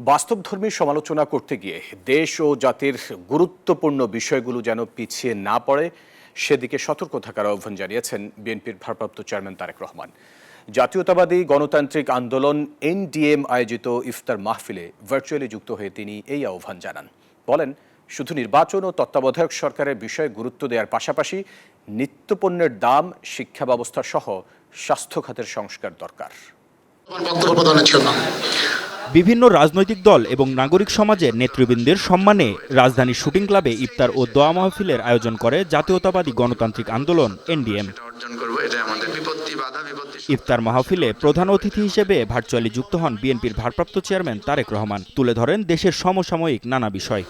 বাস্তবধর্মী সমালোচনা করতে গিয়ে দেশ ও জাতির গুরুত্বপূর্ণ বিষয়গুলো যেন পিছিয়ে না পড়ে সেদিকে সতর্ক থাকার আহ্বান জানিয়েছেন বিএনপির ভারপ্রাপ্ত চেয়ারম্যান তারেক রহমান। জাতীয়তাবাদী গণতান্ত্রিক আন্দোলন এনডিএম আয়োজিত ইফতার মাহফিলে ভার্চুয়ালি যুক্ত হয়ে তিনি এই আহ্বান জানান। বলেন, শুধু নির্বাচন ও তত্ত্বাবধায়ক সরকারের বিষয়ে গুরুত্ব দেওয়ার পাশাপাশি নিত্যপণ্যের দাম, শিক্ষা ব্যবস্থা সহ স্বাস্থ্য খাতের সংস্কার দরকার। বিভিন্ন রাজনৈতিক দল এবং নাগরিক সমাজের নেতৃবৃন্দের সম্মানে রাজধানীর শুটিং ক্লাবে ইফতার ও দোয়া মাহফিলের আয়োজন করে জাতীয়তাবাদী গণতান্ত্রিক আন্দোলন এনডিএম। ইফতার মাহফিলে প্রধান অতিথি হিসেবে ভার্চুয়ালি যুক্ত হন বিএনপির ভারপ্রাপ্ত চেয়ারম্যান তারেক রহমান। তুলে ধরেন দেশের সমসাময়িক নানা বিষয়।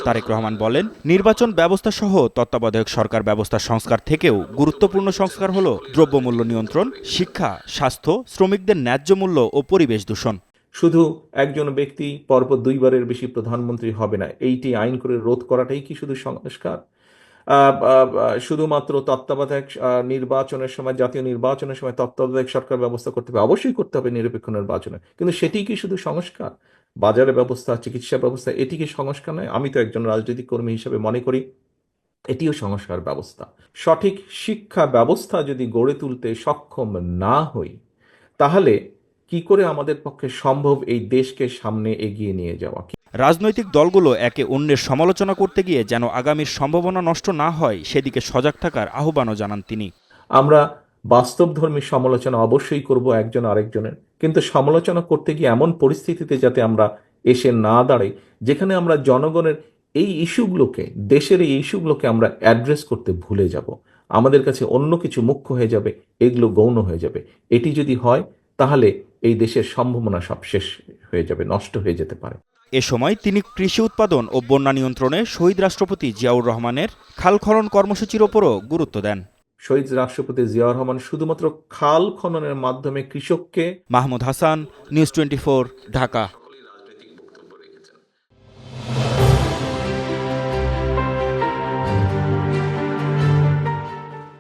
তারেক রহমান বলেন, নির্বাচন ব্যবস্থা সহ তত্ত্বাবধায়ক সরকার ব্যবস্থা সংস্কার থেকেও গুরুত্বপূর্ণ সংস্কার হল দ্রব্যমূল্য নিয়ন্ত্রণ, শিক্ষা, স্বাস্থ্য, শ্রমিকদের ন্যায্য মূল্য ও পরিবেশ দূষণ। শুধু একজন ব্যক্তি পরপর দুইবারের বেশি প্রধানমন্ত্রী হবে না, এইটি আইন করে রোধ করাটাই কি শুধু সংস্কার? শুধুমাত্র তত্ত্বাবধায়ক নির্বাচনের সময়, জাতীয় নির্বাচনের সময় তত্ত্বাবধায়ক সরকার ব্যবস্থা করতে হবে, অবশ্যই করতে হবে নিরপেক্ষ নির্বাচনে, কিন্তু সেটি কি শুধু সংস্কার? বাজারের ব্যবস্থা, চিকিৎসা ব্যবস্থা, এটি কি সংস্কার নয়? আমি তো একজন রাজনৈতিক কর্মী হিসেবে মনে করি এটিও সংস্কার ব্যবস্থা। সঠিক শিক্ষা ব্যবস্থা যদি গড়ে তুলতে সক্ষম না হই, তাহলে কি করে আমাদের পক্ষে সম্ভব এই দেশকে সামনে এগিয়ে নিয়ে যাওয়া? রাজনৈতিক দলগুলো একে অন্যের সমালোচনা করতে গিয়ে যেন আগামীর সম্ভাবনা নষ্ট না হয় সেদিকে সজাগ থাকার আহ্বানও জানান তিনি। আমরা বাস্তবধর্মী সমালোচনা অবশ্যই করব একজন আরেকজনের, কিন্তু সমালোচনা করতে গিয়ে এমন পরিস্থিতিতে যাতে আমরা এসে না দাঁড়াই যেখানে আমরা জনগণের এই ইস্যুগুলোকে, দেশের এই ইস্যুগুলোকে আমরা অ্যাড্রেস করতে ভুলে যাব। আমাদের কাছে অন্য কিছু মুখ্য হয়ে যাবে, এগুলো গৌণ হয়ে যাবে। এটি যদি হয় তাহলে এই দেশের সম্ভাবনা সব শেষ হয়ে যাবে, নষ্ট হয়ে যেতে পারে। এ সময় তিনি কৃষি উৎপাদন ও বন্যা নিয়ন্ত্রণে শহীদ রাষ্ট্রপতি জিয়াউর রহমানের খাল খনন কর্মসূচির ওপরও গুরুত্ব দেন। শহীদ রাষ্ট্রপতি জিয়াউর রহমান শুধুমাত্র খাল খননের মাধ্যমে কৃষককে। মাহমুদ হাসান, নিউজ 24, ঢাকা।